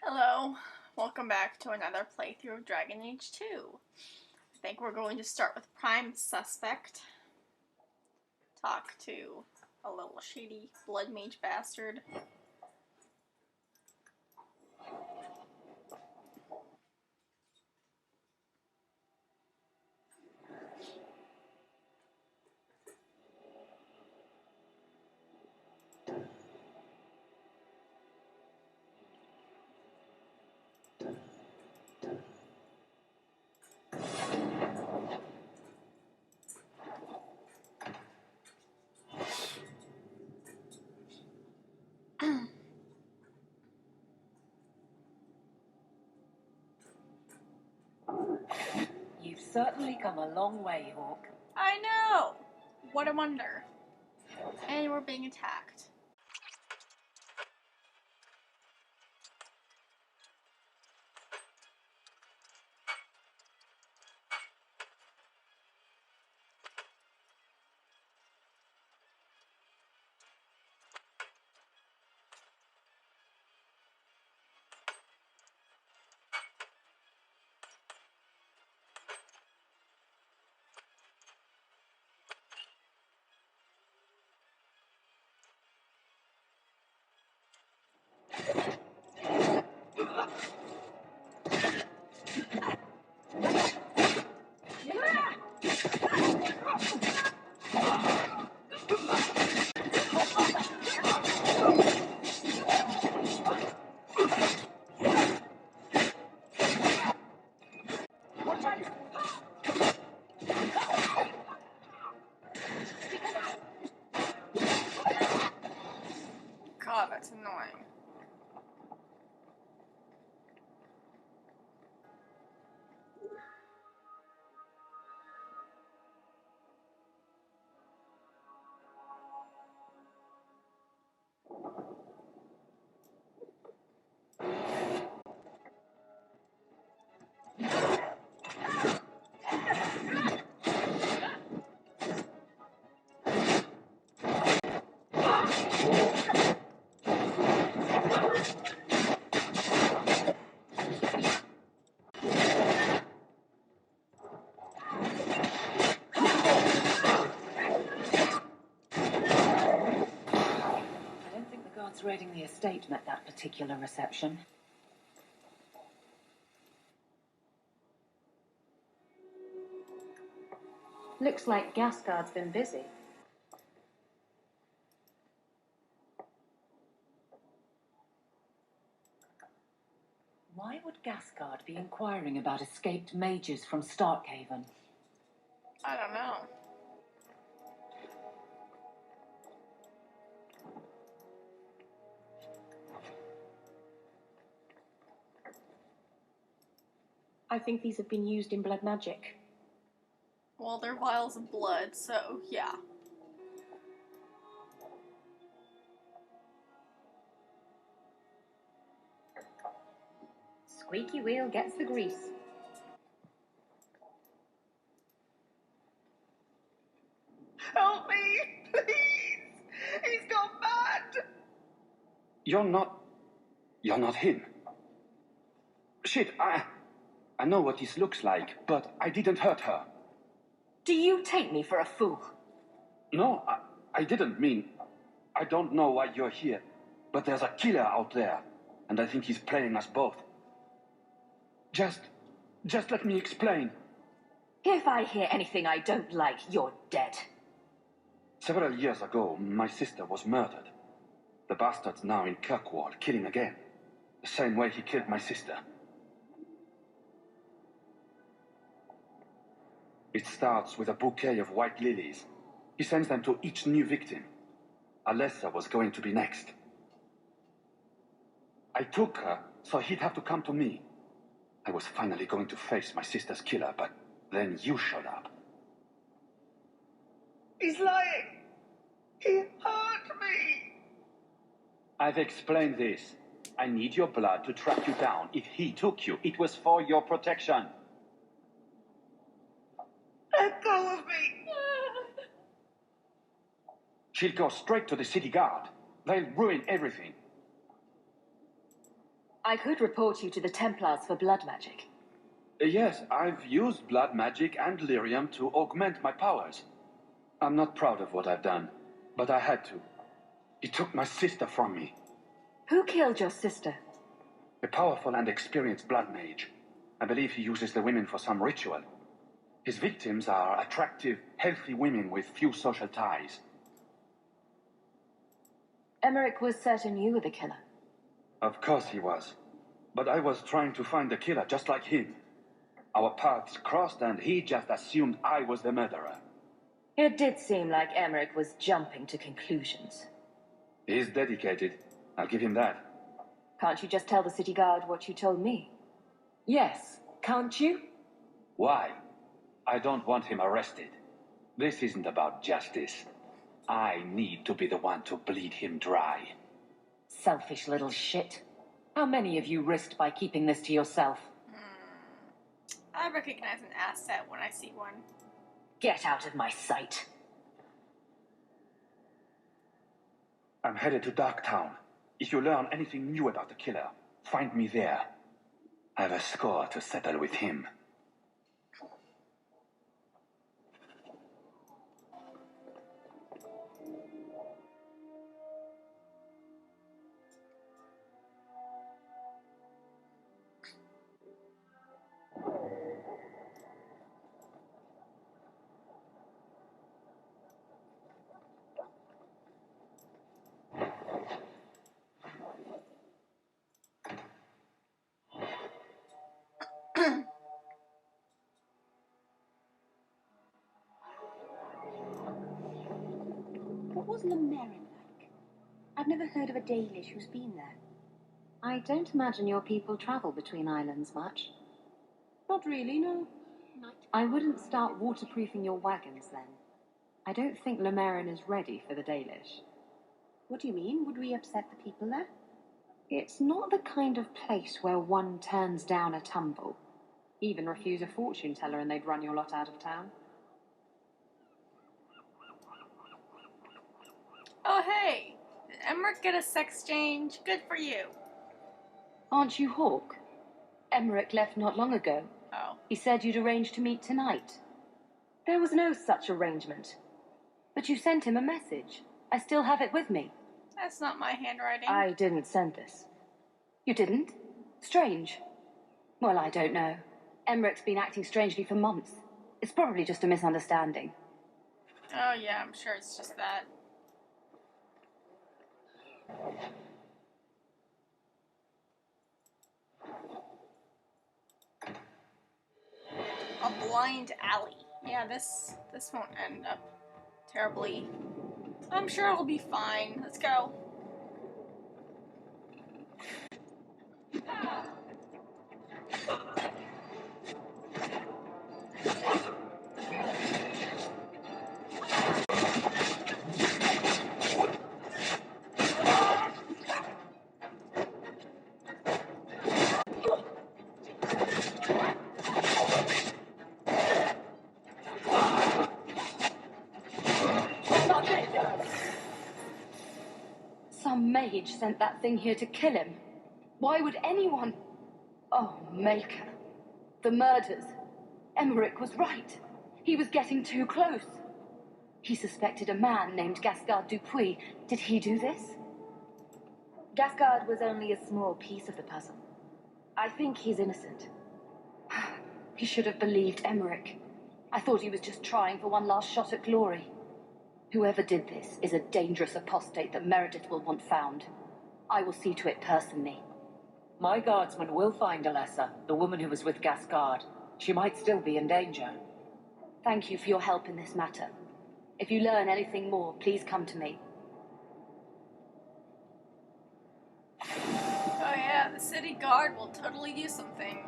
Hello, welcome back to another playthrough of Dragon Age 2. I think we're going to start with Prime Suspect. Talk to a little shady blood mage bastard. You've certainly come a long way, Hawke. I know! What a wonder. And we're being attacked. God, that's annoying. I don't think the guards raiding the estate met that particular reception. Looks like Gasguard's been busy. Why would Gasguard be inquiring about escaped mages from Starkhaven? I don't know. I think these have been used in blood magic. Well, they're vials of blood, so yeah. Squeaky wheel gets the grease. Help me! Please! He's gone mad! You're not him. Shit, I know what this looks like, but I didn't hurt her. Do you take me for a fool? No, I didn't mean... I don't know why you're here, but there's a killer out there, and I think he's playing us both. Just let me explain. If I hear anything I don't like, you're dead. Several years ago, my sister was murdered. The bastard's now in Kirkwall, killing again. The same way he killed my sister. It starts with a bouquet of white lilies. He sends them to each new victim. Alessa was going to be next. I took her, so he'd have to come to me. I was finally going to face my sister's killer, but then you showed up. He's lying! He hurt me! I've explained this. I need your blood to track you down. If he took you, it was for your protection. Let go of me! She'll go straight to the city guard. They'll ruin everything. I could report you to the Templars for blood magic. Yes, I've used blood magic and lyrium to augment my powers. I'm not proud of what I've done, but I had to. He took my sister from me. Who killed your sister? A powerful and experienced blood mage. I believe he uses the women for some ritual. His victims are attractive, healthy women with few social ties. Emmerich was certain you were the killer. Of course he was. But I was trying to find the killer just like him. Our paths crossed and he just assumed I was the murderer. It did seem like Emmerich was jumping to conclusions. He's dedicated. I'll give him that. Can't you just tell the city guard what you told me? Yes, can't you? Why? I don't want him arrested. This isn't about justice. I need to be the one to bleed him dry. Selfish little shit. How many of you risked by keeping this to yourself? I recognize an asset when I see one. Get out of my sight. I'm headed to Darktown. If you learn anything new about the killer, find me there. I have a score to settle with him. What was Lemarin like? I've never heard of a Dalish who's been there. I don't imagine your people travel between islands much. Not really, no. I wouldn't start waterproofing your wagons then. I don't think Lemarin is ready for the Dalish. What do you mean? Would we upset the people there? It's not the kind of place where one turns down a tumble. Even refuse a fortune teller and they'd run your lot out of town. Oh, hey! Did Emmerich get a sex change? Good for you. Aren't you Hawk? Emmerich left not long ago. Oh. He said you'd arranged to meet tonight. There was no such arrangement. But you sent him a message. I still have it with me. That's not my handwriting. I didn't send this. You didn't? Strange. Well, I don't know. Emmerich's been acting strangely for months. It's probably just a misunderstanding. Oh, yeah, I'm sure it's just that. A blind alley. Yeah, this won't end up terribly. I'm sure it'll be fine. Let's go. Some mage sent that thing here to kill him. Why would anyone... Oh, Maker. The murders. Emmerich was right. He was getting too close. He suspected a man named Gascard Dupuis. Did he do this? Gascard was only a small piece of the puzzle. I think he's innocent. He should have believed Emmerich. I thought he was just trying for one last shot at glory. Whoever did this is a dangerous apostate that Meredith will want found. I will see to it personally. My guardsman will find Alessa, the woman who was with Gascard. She might still be in danger. Thank you for your help in this matter. If you learn anything more, please come to me. Oh yeah, the city guard will totally do something.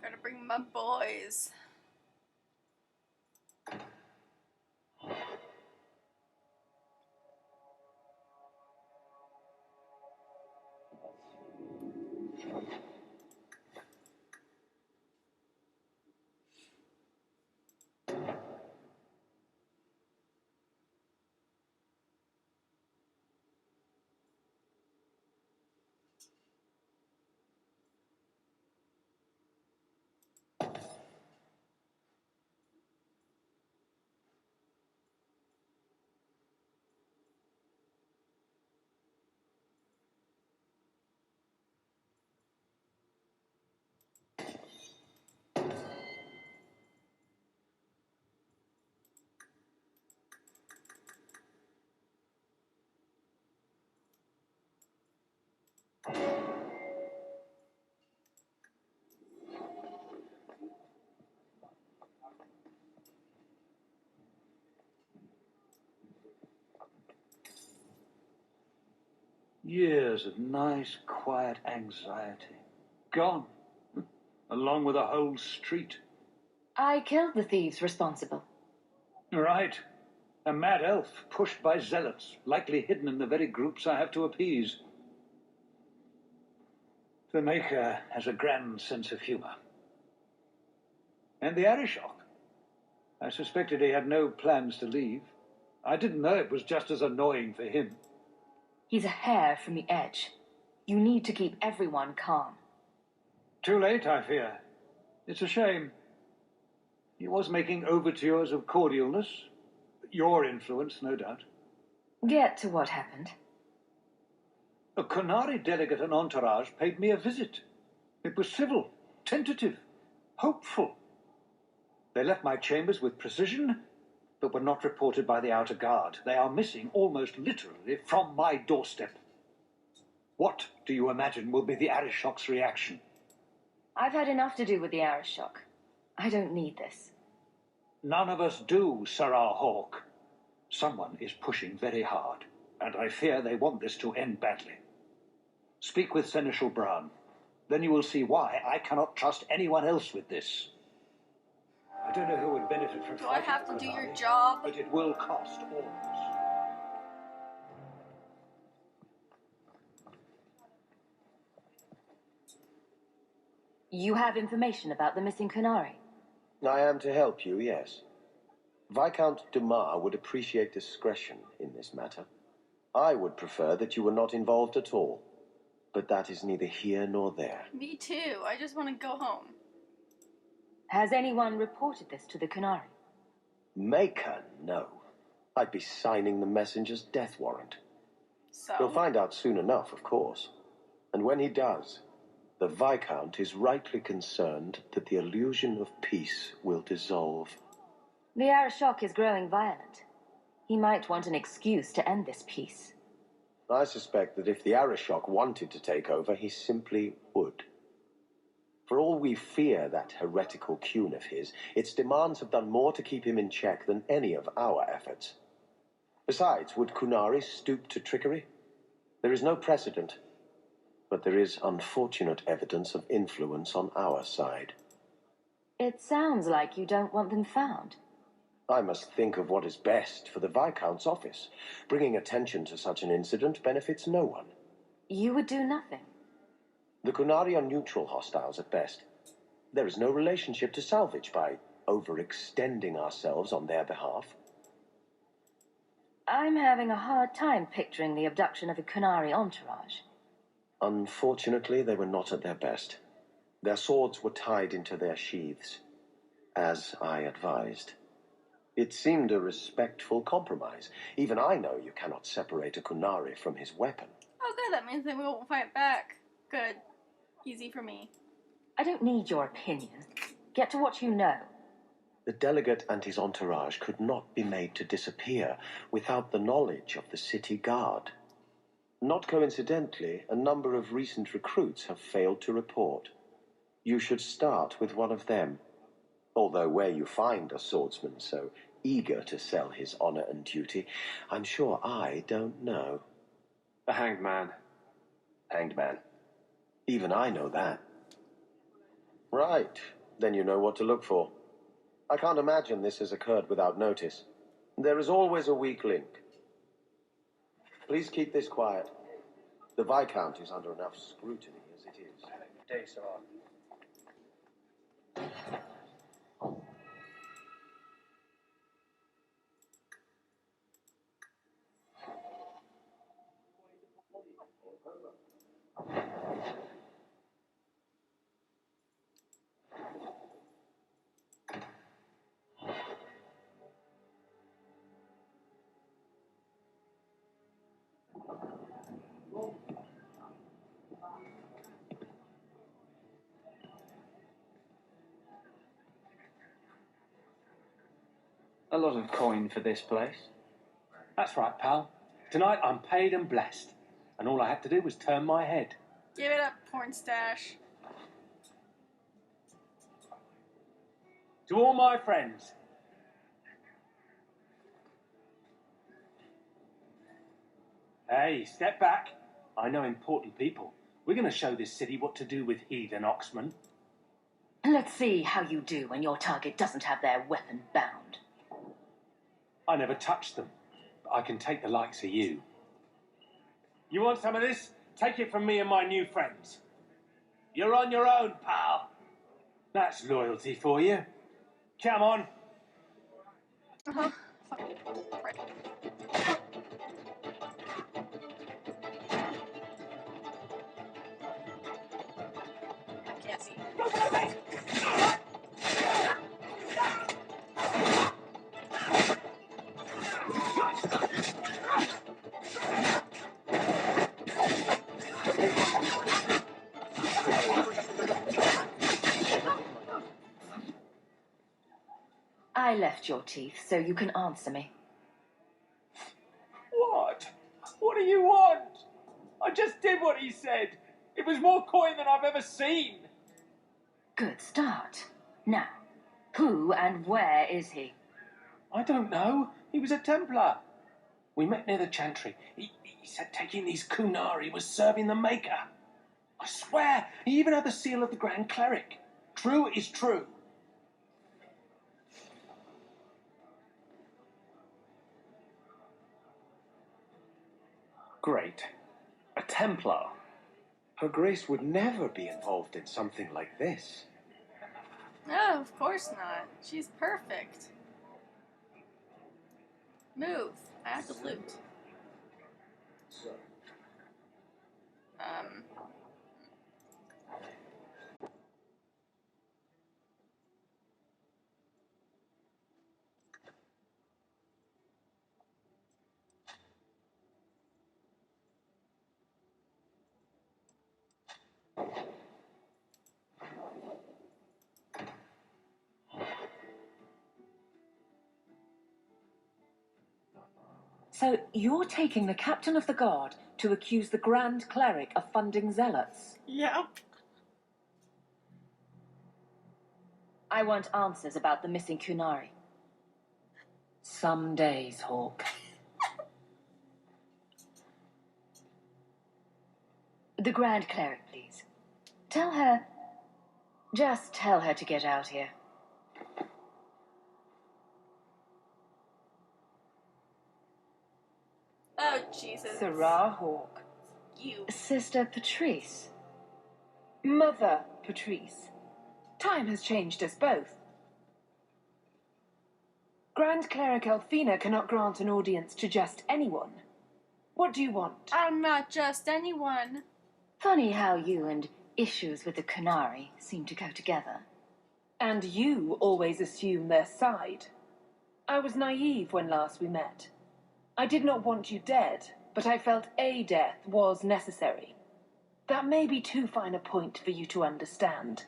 Gotta bring my boys. Years of nice, quiet anxiety. Gone. Along with a whole street. I killed the thieves responsible. Right. A mad elf pushed by zealots, likely hidden in the very groups I have to appease. The Maker has a grand sense of humor. And the Arishok. I suspected he had no plans to leave. I didn't know it was just as annoying for him. He's a hair from the edge. You need to keep everyone calm. Too late, I fear. It's a shame. He was making overtures of cordialness. Your influence, no doubt. Get to what happened. A Kunari delegate and entourage paid me a visit. It was civil, tentative, hopeful. They left my chambers with precision, but were not reported by the outer guard. They are missing almost literally from my doorstep. What do you imagine will be the Arishok's reaction? I've had enough to do with the Arishok. I don't need this. None of us do, Sarah Hawke. Someone is pushing very hard, and I fear they want this to end badly. Speak with Seneschal Bran. Then you will see why I cannot trust anyone else with this. I don't know who would benefit from Do I fighting have to do Kunari, your job? but it will cost all of us. You have information about the missing Kunari? I am to help you, yes. Viscount Dumas would appreciate discretion in this matter. I would prefer that you were not involved at all. But that is neither here nor there. Me too. I just want to go home. Has anyone reported this to the Kunari? Maker, no. I'd be signing the messenger's death warrant. So? He'll find out soon enough, of course. And when he does, the Viscount is rightly concerned that the illusion of peace will dissolve. The Arishok is growing violent. He might want an excuse to end this peace. I suspect that if the Arishok wanted to take over, he simply would. For all we fear that heretical Qun of his, its demands have done more to keep him in check than any of our efforts. Besides, would Kunari stoop to trickery? There is no precedent, but there is unfortunate evidence of influence on our side. It sounds like you don't want them found. I must think of what is best for the Viscount's office. Bringing attention to such an incident benefits no one. You would do nothing. The Kunari are neutral hostiles at best. There is no relationship to salvage by overextending ourselves on their behalf. I'm having a hard time picturing the abduction of a Kunari entourage. Unfortunately, they were not at their best. Their swords were tied into their sheaths, as I advised. It seemed a respectful compromise. Even I know you cannot separate a Kunari from his weapon. Oh, good. That means they won't fight back. Good. Easy for me. I don't need your opinion. Get to what you know. The delegate and his entourage could not be made to disappear without the knowledge of the city guard. Not coincidentally, a number of recent recruits have failed to report. You should start with one of them. Although where you find a swordsman so eager to sell his honor and duty, I'm sure I don't know. The Hanged Man. Hanged Man. Even I know that. Right. Then you know what to look for. I can't imagine this has occurred without notice. There is always a weak link. Please keep this quiet. The Viscount is under enough scrutiny as it is. Good day, sir. A lot of coin for this place. That's right, pal. Tonight I'm paid and blessed, and all I had to do was turn my head. Give it up, porn stash. To all my friends, hey, step back. I know important people. We're going to show this city what to do with heathen Oxman. Let's see how you do when your target doesn't have their weapon bound. I never touched them. But I can take the likes of you. You want some of this? Take it from me and my new friends. You're on your own, pal. That's loyalty for you. Come on. Uh-huh. Right. I can't see. I left your teeth so you can answer me. What? What do you want? I just did what he said. It was more coin than I've ever seen. Good start. Now, who and where is he? I don't know. He was a Templar. We met near the Chantry. He said taking these Kunari was serving the Maker. I swear, he even had the seal of the Grand Cleric. True is true. Great. A Templar. Her Grace would never be involved in something like this. No, of course not. She's perfect. Move. I have to loot. So you're taking the captain of the guard to accuse the Grand Cleric of funding zealots? Yep. I want answers about the missing Kunari. Some days, Hawk. The Grand Cleric, please. Tell her... Just tell her to get out here. Oh, Jesus. Sarah Hawke. You. Sister Patrice. Mother Patrice. Time has changed us both. Grand Cleric Elfina cannot grant an audience to just anyone. What do you want? I'm not just anyone. Funny how you and issues with the Kunari seem to go together. And you always assume their side. I was naive when last we met. I did not want you dead, but I felt a death was necessary. That may be too fine a point for you to understand,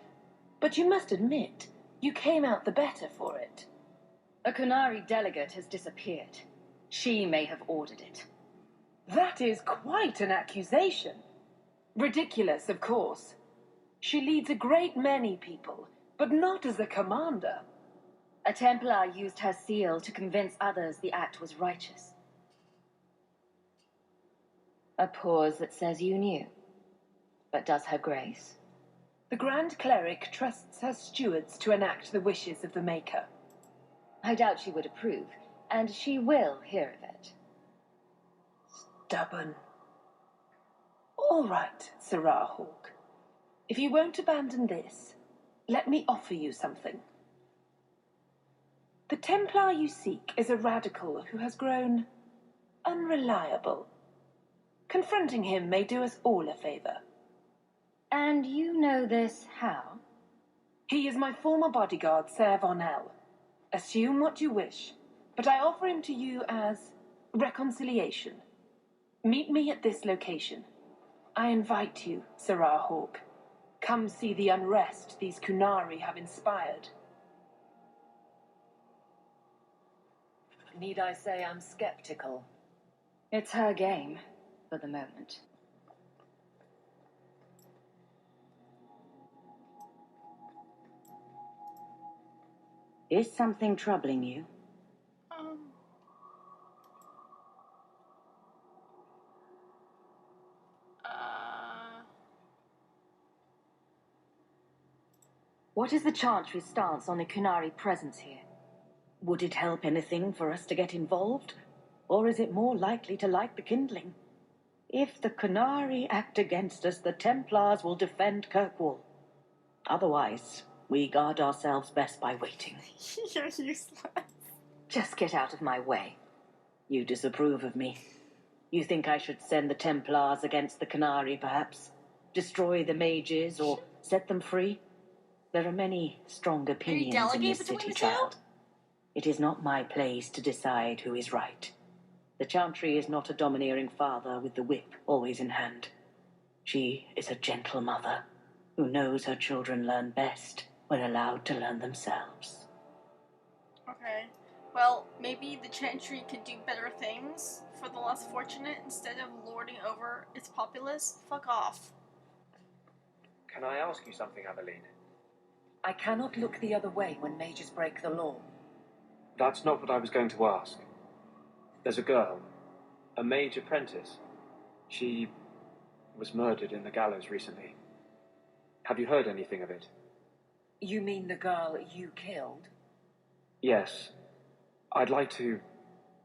but you must admit, you came out the better for it. A Kunari delegate has disappeared. She may have ordered it. That is quite an accusation. Ridiculous, of course. She leads a great many people, but not as a commander. A Templar used her seal to convince others the act was righteous. A pause that says you knew. But does her grace? The Grand Cleric trusts her stewards to enact the wishes of the Maker. I doubt she would approve, and she will hear of it. Stubborn. All right, Sarah Hawke. If you won't abandon this, let me offer you something. The Templar you seek is a radical who has grown unreliable. Confronting him may do us all a favor. And you know this how? He is my former bodyguard, Ser Vonel. Assume what you wish, but I offer him to you as reconciliation. Meet me at this location. I invite you, Sarah Hawke. Come see the unrest these Kunari have inspired. Need I say I'm skeptical? It's her game, for the moment. Is something troubling you? Um. What is the Chantry's stance on the Kunari presence here? Would it help anything for us to get involved? Or is it more likely to light the kindling? If the Kunari act against us, the Templars will defend Kirkwall. Otherwise, we guard ourselves best by waiting. You're useless. Just get out of my way. You disapprove of me. You think I should send the Templars against the Kunari, perhaps? Destroy the mages or set them free? There are many strong opinions in delegate this between city, the two? child. It is not my place to decide who is right. The Chantry is not a domineering father with the whip always in hand. She is a gentle mother who knows her children learn best when allowed to learn themselves. Okay. Well, maybe the Chantry could do better things for the less fortunate instead of lording over its populace. Fuck off. Can I ask you something, Aveline? I cannot look the other way when mages break the law. That's not what I was going to ask. There's a girl, a mage apprentice. She was murdered in the gallows recently. Have you heard anything of it? You mean the girl you killed? Yes. I'd like to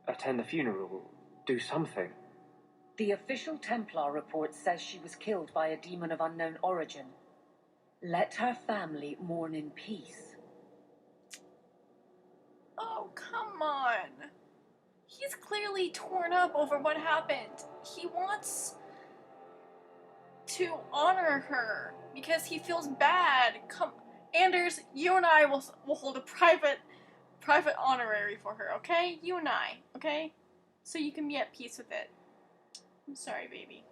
attend the funeral, do something. The official Templar report says she was killed by a demon of unknown origin. Let her family mourn in peace. Oh, come on. He's clearly torn up over what happened. He wants to honor her because he feels bad. Come, Anders, you and I will hold a private honorary for her, okay? You and I, okay? So you can be at peace with it. I'm sorry, baby.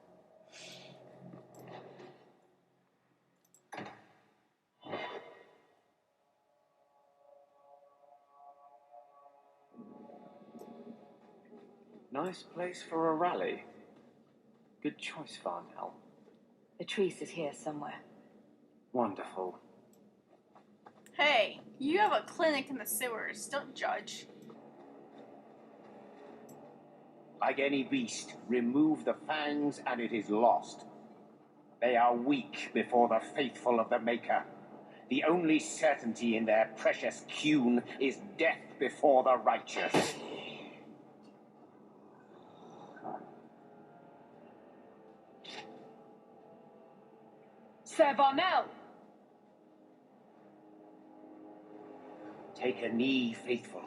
Nice place for a rally. Good choice, Varnell. Patrice is here somewhere. Wonderful. Hey, you have a clinic in the sewers. Don't judge. Like any beast, remove the fangs and it is lost. They are weak before the faithful of the Maker. The only certainty in their precious Qun is death before the righteous. Sir Varnell! Take a knee, faithful.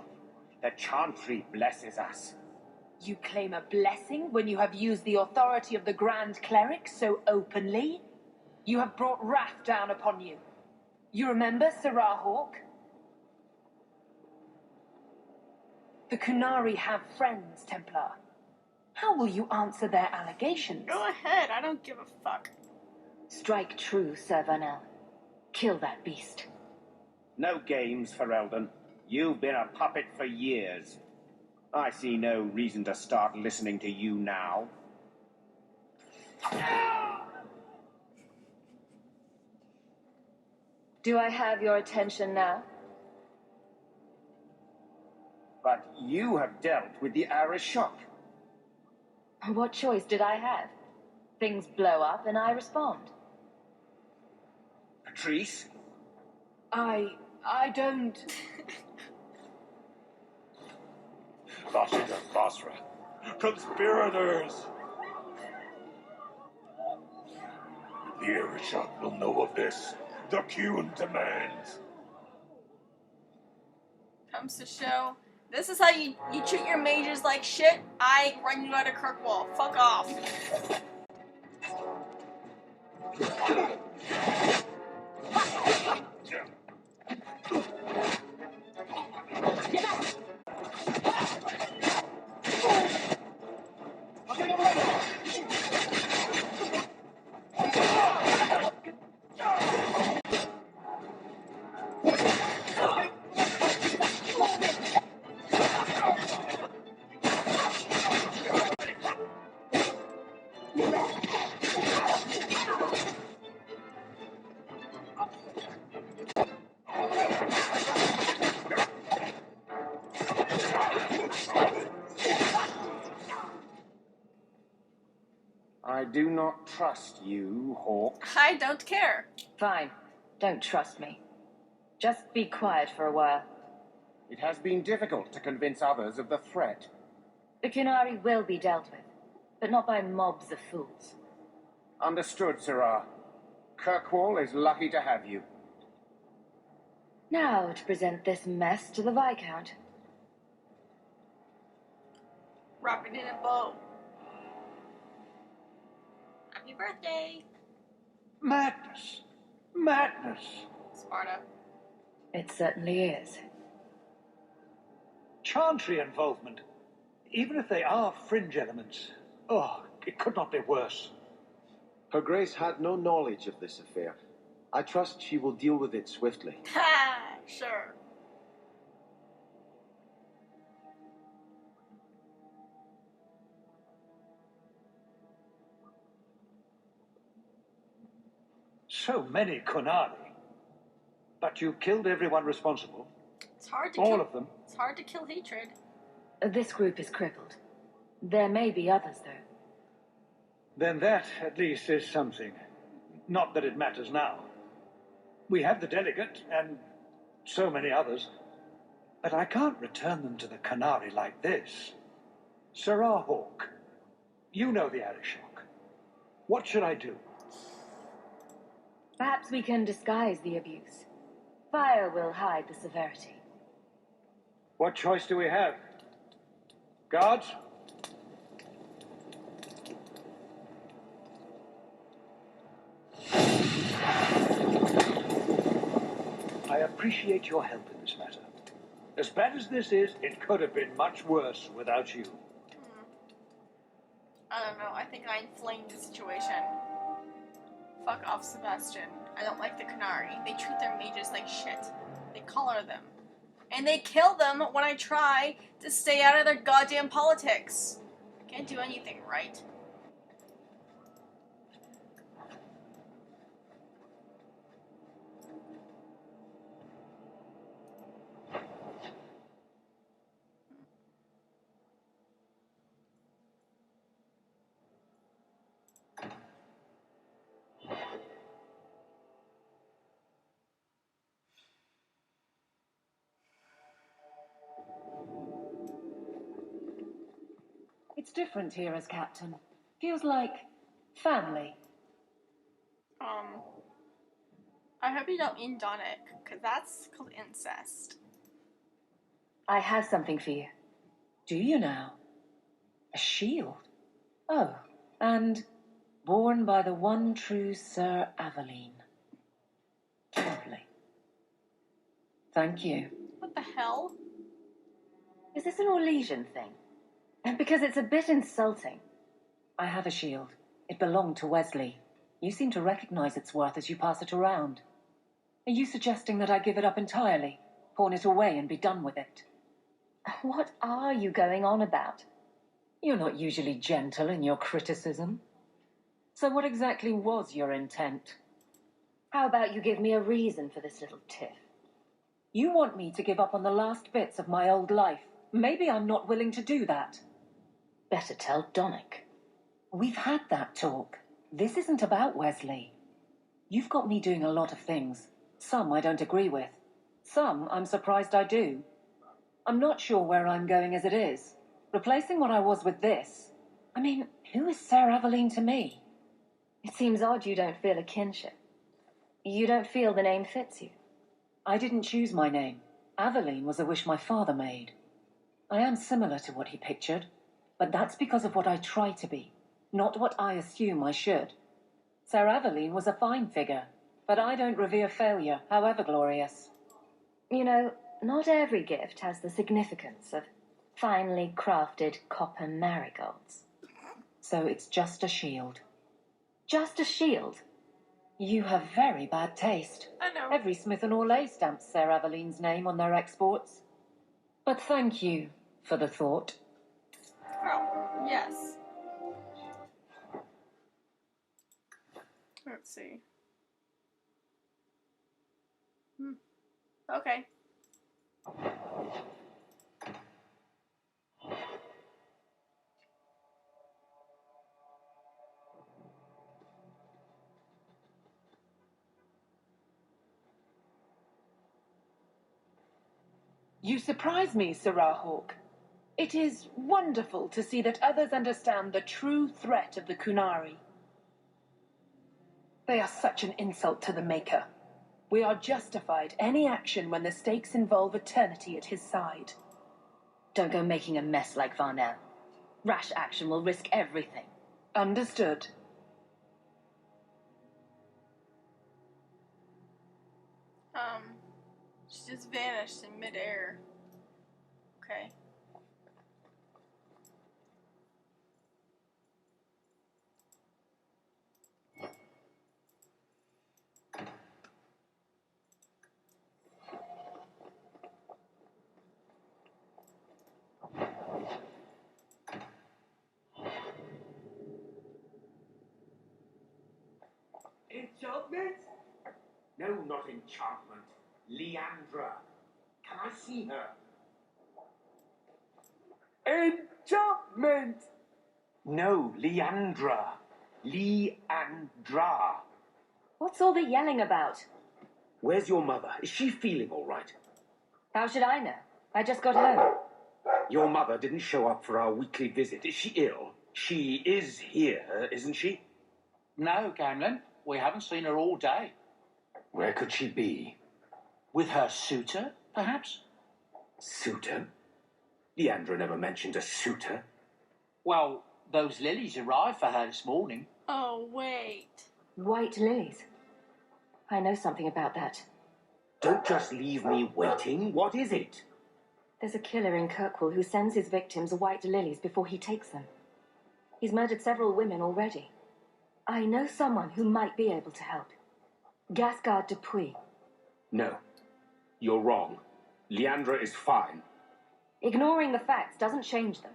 The Chantry blesses us. You claim a blessing when you have used the authority of the Grand Cleric so openly? You have brought wrath down upon you. You remember Sirrah Hawk? The Kunari have friends, Templar. How will you answer their allegations? Go ahead, I don't give a fuck. Strike true, Sir Varnell. Kill that beast. No games for Eldon. You've been a puppet for years. I see no reason to start listening to you now. Do I have your attention now? But you have dealt with the Arishok. What choice did I have? Things blow up and I respond. Patrice? I don't... Bashir Basra. Conspirators! The Arishok will know of this. The Qun demands. Comes to show, this is how you treat your mages like shit. I run you out of Kirkwall. Fuck off. do not trust you, Hawk. I don't care. Fine. Don't trust me. Just be quiet for a while. It has been difficult to convince others of the threat. The Qunari will be dealt with, but not by mobs of fools. Understood, Sirrah. Kirkwall is lucky to have you. Now to present this mess to the Viscount. Wrap it in a bow. Happy birthday, Madness. Madness. Sparta. It certainly is. Chantry involvement. Even if they are fringe elements. Oh, it could not be worse. Her Grace had no knowledge of this affair. I trust she will deal with it swiftly. Ha! Sure. So many Qunari. But you killed everyone responsible. It's hard to All kill. of them. It's hard to kill hatred. This group is crippled. There may be others, though. Then that, at least, is something. Not that it matters now. We have the delegate, and so many others. But I can't return them to the Qunari like this. Sirrah Hawk, you know the Arishok. What should I do? Perhaps we can disguise the abuse. Fire will hide the severity. What choice do we have? Guards? I appreciate your help in this matter. As bad as this is, it could have been much worse without you. I don't know. I think I inflamed the situation. Fuck off, Sebastian. I don't like the Qunari. They treat their mages like shit. They color them. And they kill them when I try to stay out of their goddamn politics. I can't do anything right. It's different here as captain. Feels like family. I hope you don't mean Donick, because that's called incest. I have something for you. Do you now? A shield? Oh, and born by the one true Sir Aveline. Lovely. Thank you. What the hell? Is this an Orlesian thing? Because it's a bit insulting. I have a shield. It belonged to Wesley. You seem to recognize its worth as you pass it around. Are you suggesting that I give it up entirely, pawn it away and be done with it? What are you going on about? You're not usually gentle in your criticism. So what exactly was your intent? How about you give me a reason for this little tiff? You want me to give up on the last bits of my old life. Maybe I'm not willing to do that. Better tell Donick. We've had that talk. This isn't about Wesley. You've got me doing a lot of things. Some I don't agree with. Some I'm surprised I do. I'm not sure where I'm going as it is. Replacing what I was with this. I mean, who is Sarah Aveline to me? It seems odd you don't feel a kinship. You don't feel the name fits you. I didn't choose my name. Aveline was a wish my father made. I am similar to what he pictured, but that's because of what I try to be, not what I assume I should. Sir Aveline was a fine figure, but I don't revere failure, however glorious. You know, not every gift has the significance of finely crafted copper marigolds. So it's just a shield. Just a shield? You have very bad taste. I know. Every Smith & Orlais stamps Sir Aveline's name on their exports. But thank you for the thought. Oh, yes. Let's see. Okay. You surprise me, Sirrah Hawk. It is wonderful to see that others understand the true threat of the Kunari. They are such an insult to the Maker. We are justified any action when the stakes involve eternity at his side. Don't go making a mess like Varnell. Rash action will risk everything. Understood. She just vanished in midair. Okay. Enchantment? No, not enchantment. Leandra. Can I see her? Enchantment! No, Leandra. Leandra. What's all the yelling about? Where's your mother? Is she feeling all right? How should I know? I just got home. Your mother didn't show up for our weekly visit. Is she ill? She is here, isn't she? No, Gamlin. We haven't seen her all day. Where could she be? With her suitor, perhaps? Suitor? Leandra never mentioned a suitor. Well, those lilies arrived for her this morning. Oh, wait. White lilies. I know something about that. Don't just leave me waiting. What is it? There's a killer in Kirkwall who sends his victims white lilies before he takes them. He's murdered several women already. I know someone who might be able to help. Gasgard Dupuis. No. You're wrong. Leandra is fine. Ignoring the facts doesn't change them.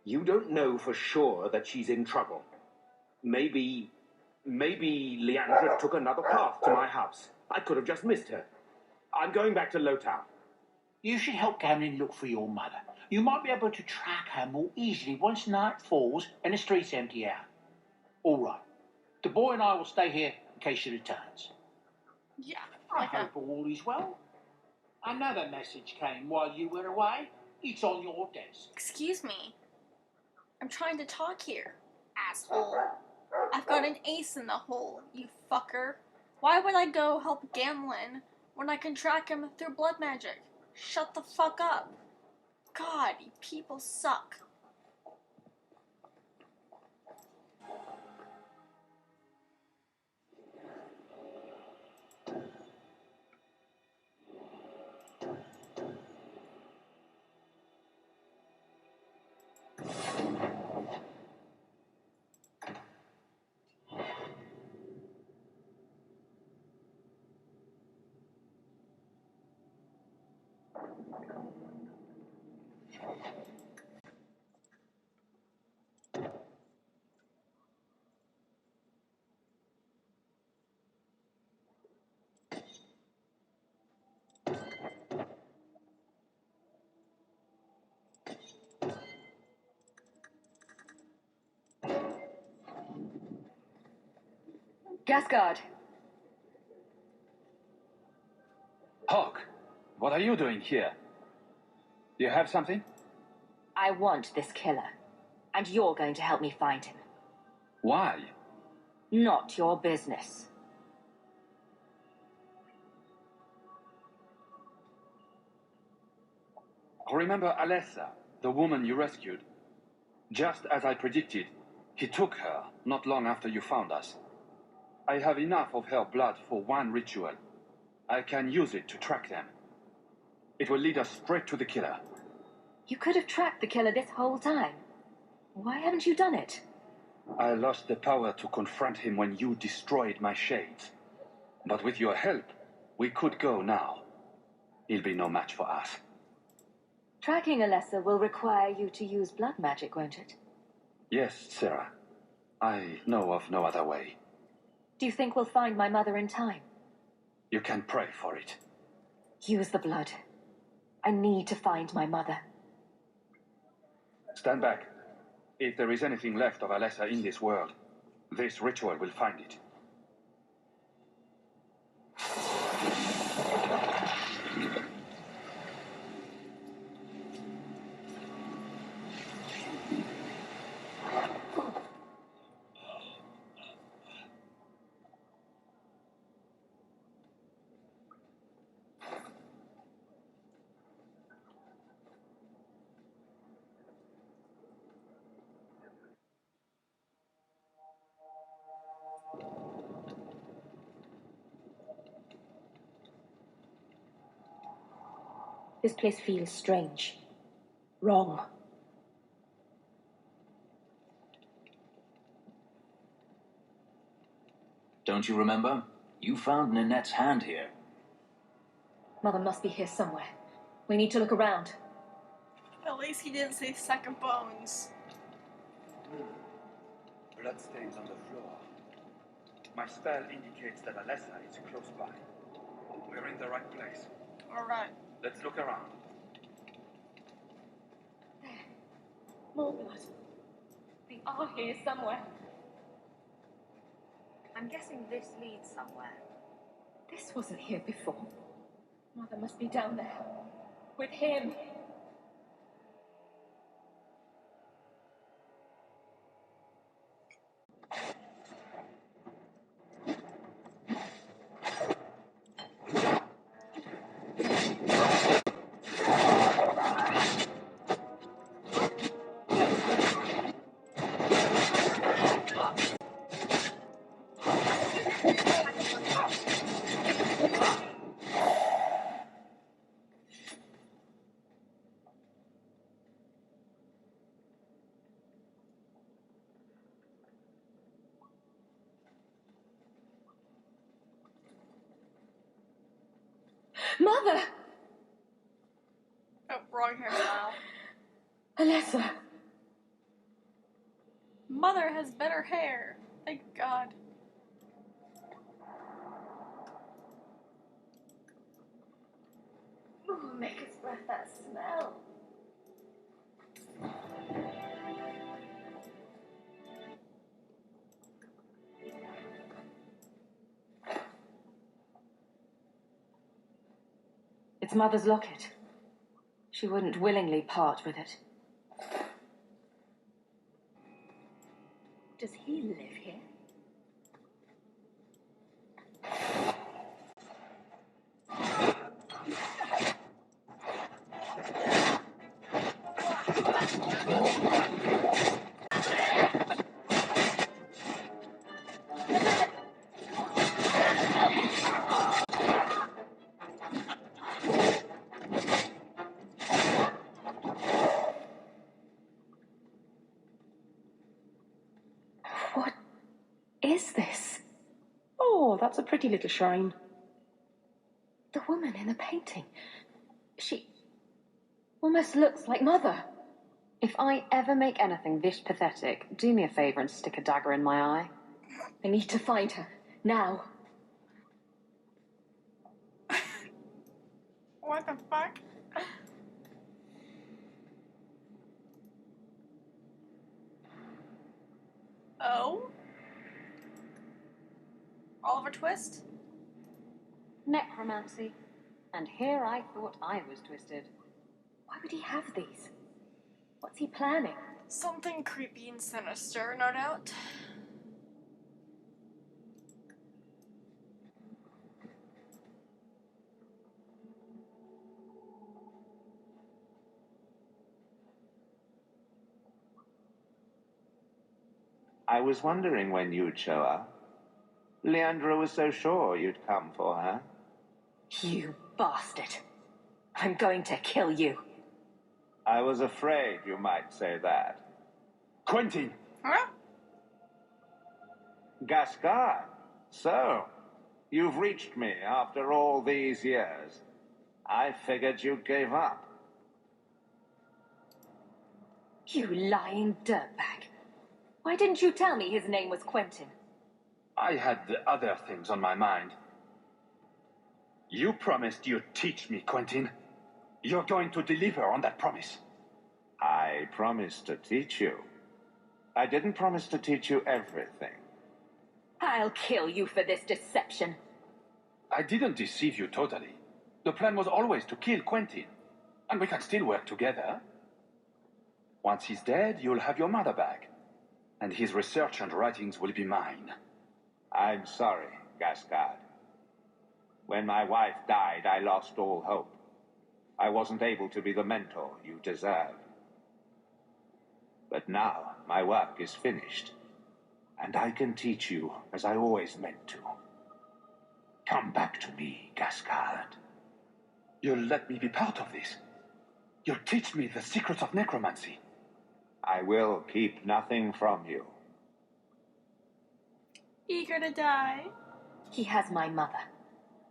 You don't know for sure that she's in trouble. Maybe Leandra took another path to my house. I could have just missed her. I'm going back to Lowtown. You should help Gamlin look for your mother. You might be able to track her more easily once night falls and the streets empty out. All right. The boy and I will stay here in case she returns. Yeah. I hope all is well. Another message came while you were away. It's on your desk. Excuse me. I'm trying to talk here, asshole. I've got an ace in the hole, you fucker. Why would I go help Gamlin when I can track him through blood magic? Shut the fuck up. God, you people suck. Gasgard. Hawk, what are you doing here? Do you have something? I want this killer. And you're going to help me find him. Why? Not your business. Remember Alessa, the woman you rescued? Just as I predicted, he took her not long after you found us. I have enough of her blood for one ritual. I can use it to track them. It will lead us straight to the killer. You could have tracked the killer this whole time. Why haven't you done it? I lost the power to confront him when you destroyed my shades. But with your help, we could go now. He'll be no match for us. Tracking Alessa will require you to use blood magic, won't it? Yes, Sarah. I know of no other way. Do you think we'll find my mother in time? You can pray for it. Use the blood. I need to find my mother. Stand back. If there is anything left of Alessa in this world, this ritual will find it. This place feels strange. Wrong. Don't you remember? You found Ninette's hand here. Mother must be here somewhere. We need to look around. At least he didn't say second bones. Bloodstains on the floor. My spell indicates that Alessa is close by. We're in the right place. Alright. Let's look around. More blood. They are here somewhere. I'm guessing this leads somewhere. This wasn't here before. Mother must be down there. With him. Mother! Oh, wrong hairstyle. Alessa! Mother has better hair. Thank God. Ooh, make us breath that smell. It's Mother's locket. She wouldn't willingly part with it. Does he live here? What is this? Oh, that's a pretty little shrine. The woman in the painting. She almost looks like Mother. If I ever make anything this pathetic, do me a favor and stick a dagger in my eye. I need to find her. Now. What the fuck? Oh? Oliver Twist? Necromancy. And here I thought I was twisted. Why would he have these? What's he planning? Something creepy and sinister, no doubt. I was wondering when you'd show up. Leandra was so sure you'd come for her. You bastard. I'm going to kill you. I was afraid you might say that. Quentin! Huh? Gascard, so, you've reached me after all these years. I figured you gave up. You lying dirtbag. Why didn't you tell me his name was Quentin? I had other things on my mind. You promised you'd teach me, Quentin. You're going to deliver on that promise. I promised to teach you. I didn't promise to teach you everything. I'll kill you for this deception. I didn't deceive you totally. The plan was always to kill Quentin. And we can still work together. Once he's dead, you'll have your mother back. And his research and writings will be mine. I'm sorry, Gascard. When my wife died, I lost all hope. I wasn't able to be the mentor you deserve. But now, my work is finished. And I can teach you as I always meant to. Come back to me, Gascard. You'll let me be part of this. You'll teach me the secrets of necromancy. I will keep nothing from you. Eager to die. He has my mother.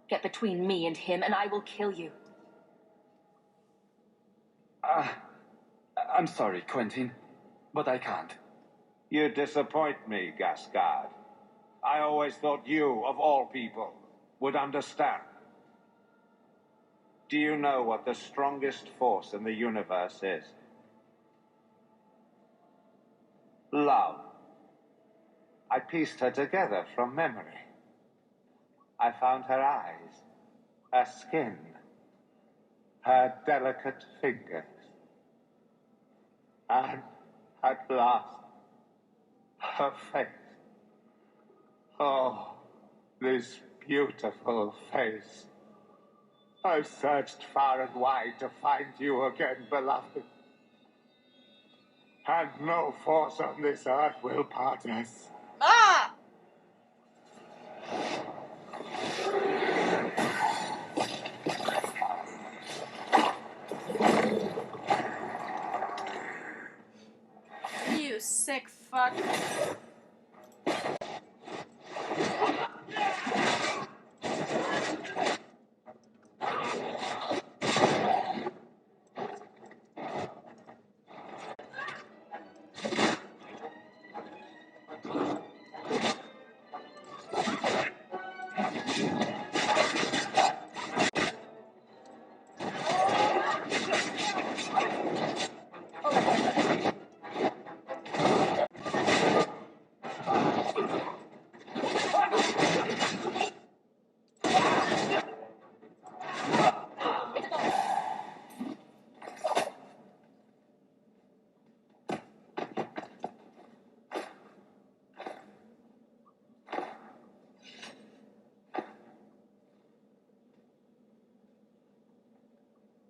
Get between me and him, and I will kill you. I'm sorry, Quentin, but I can't. You disappoint me, Gascard. I always thought you, of all people, would understand. Do you know what the strongest force in the universe is? Love. I pieced her together from memory. I found her eyes, her skin, her delicate fingers. And at last, her face. Oh, this beautiful face. I've searched far and wide to find you again, beloved. And no force on this earth will part us. Ah! You sick fuck.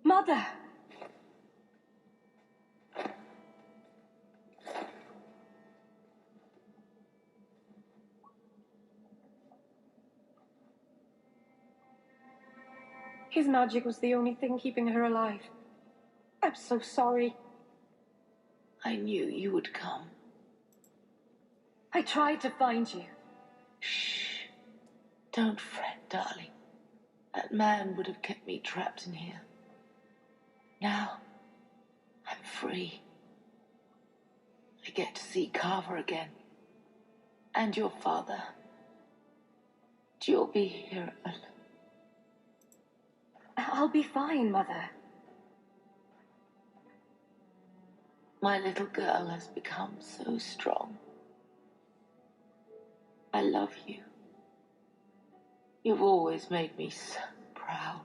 Mother! His magic was the only thing keeping her alive. I'm so sorry. I knew you would come. I tried to find you. Shh. Don't fret, darling. That man would have kept me trapped in here. Now, I'm free. I get to see Carver again. And your father. You'll be here alone. I'll be fine, Mother. My little girl has become so strong. I love you. You've always made me so proud.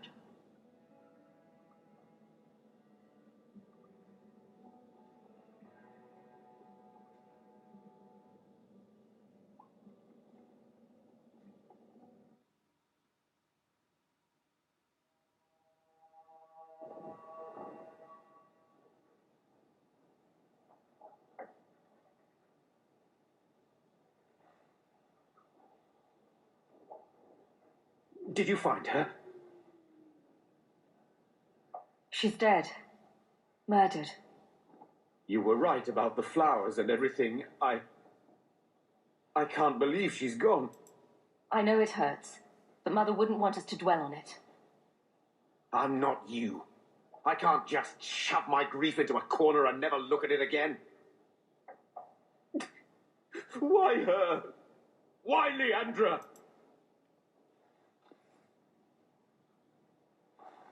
Did you find her? She's dead. Murdered. You were right about the flowers and everything. I can't believe she's gone. I know it hurts, but Mother wouldn't want us to dwell on it. I'm not you. I can't just shove my grief into a corner and never look at it again. Why her? Why Leandra?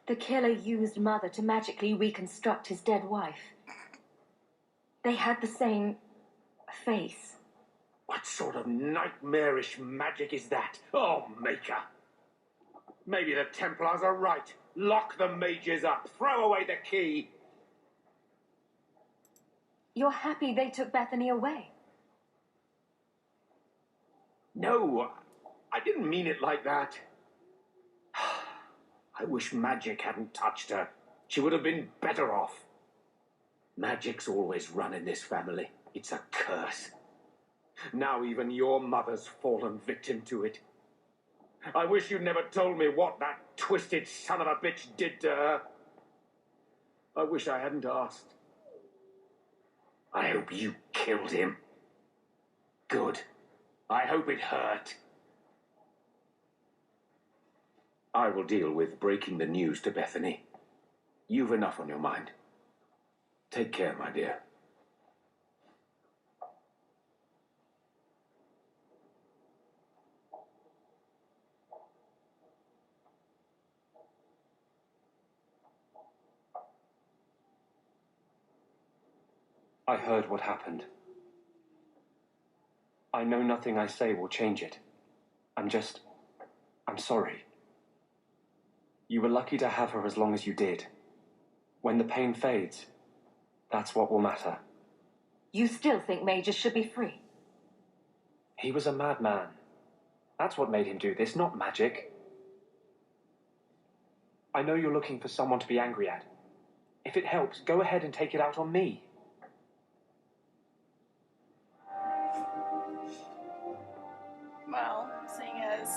The killer used Mother to magically reconstruct his dead wife. They had the same face. What sort of nightmarish magic is that? Oh, Maker! Maybe the Templars are right. Lock the mages up. Throw away the key. You're happy they took Bethany away? No, I didn't mean it like that. I wish magic hadn't touched her. She would have been better off. Magic's always run in this family. It's a curse. Now even your mother's fallen victim to it. I wish you'd never told me what that twisted son of a bitch did to her. I wish I hadn't asked. I hope you killed him. Good. I hope it hurt. I will deal with breaking the news to Bethany. You've enough on your mind. Take care, my dear. I heard what happened. I know nothing I say will change it. I'm sorry. You were lucky to have her as long as you did. When the pain fades, that's what will matter. You still think Majors should be free? He was a madman. That's what made him do this, not magic. I know you're looking for someone to be angry at. If it helps, go ahead and take it out on me. Well, seeing as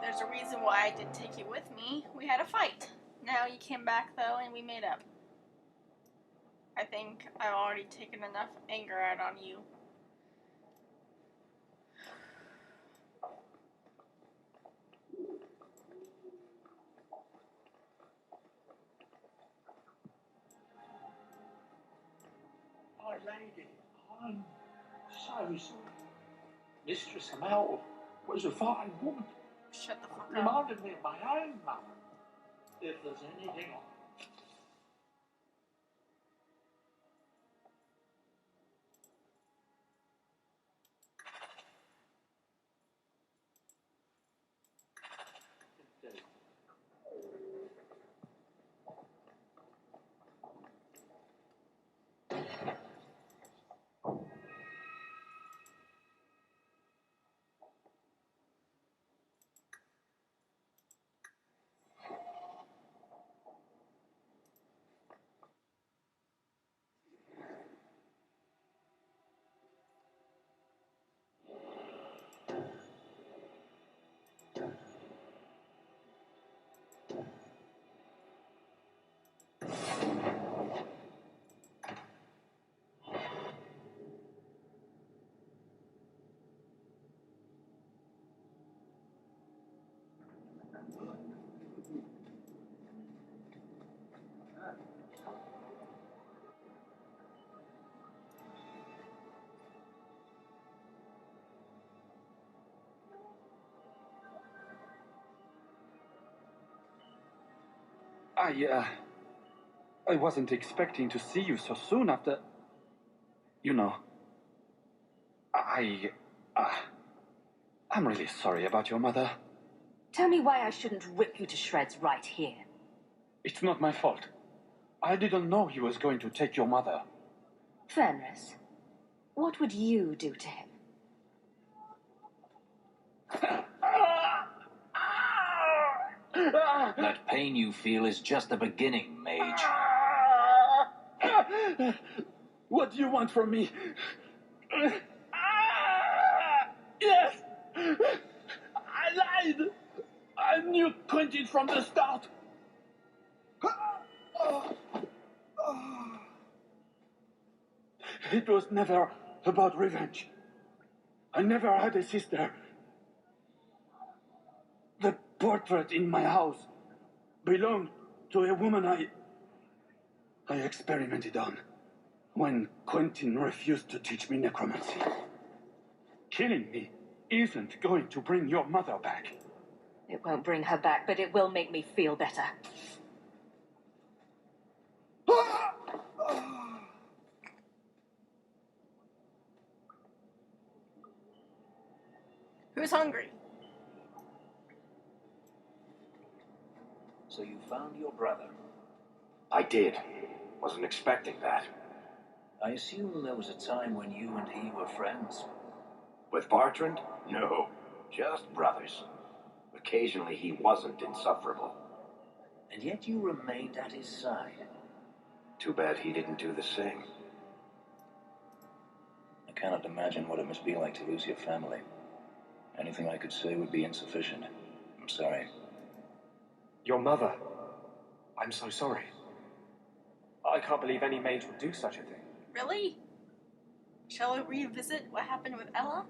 there's a reason why I didn't take you with me, we had a fight. Now you came back, though, and we made up. I think I've already taken enough anger out on you. My lady, I'm so sorry. Mistress Amel was a fine woman. Shut the fuck up. Reminded me of my own mother. If there's anything on. I wasn't expecting to see you so soon after... You know... I'm really sorry about your mother. Tell me why I shouldn't rip you to shreds right here. It's not my fault. I didn't know he was going to take your mother. Fenris, what would you do to him? That pain you feel is just the beginning, Mage. What do you want from me? Yes! I lied! I knew Quentin from the start! It was never about revenge. I never had a sister. The portrait in my house belonged to a woman I experimented on when Quentin refused to teach me necromancy. Killing me isn't going to bring your mother back. It won't bring her back, but it will make me feel better. Who's hungry? So you found your brother. I did. Wasn't expecting that. I assume there was a time when you and he were friends. With Bartrand? No. Just brothers. Occasionally he wasn't insufferable. And yet you remained at his side. Too bad he didn't do the same. I cannot imagine what it must be like to lose your family. Anything I could say would be insufficient. I'm sorry. Your mother. I'm so sorry. I can't believe any mage would do such a thing. Really? Shall we revisit what happened with Ella?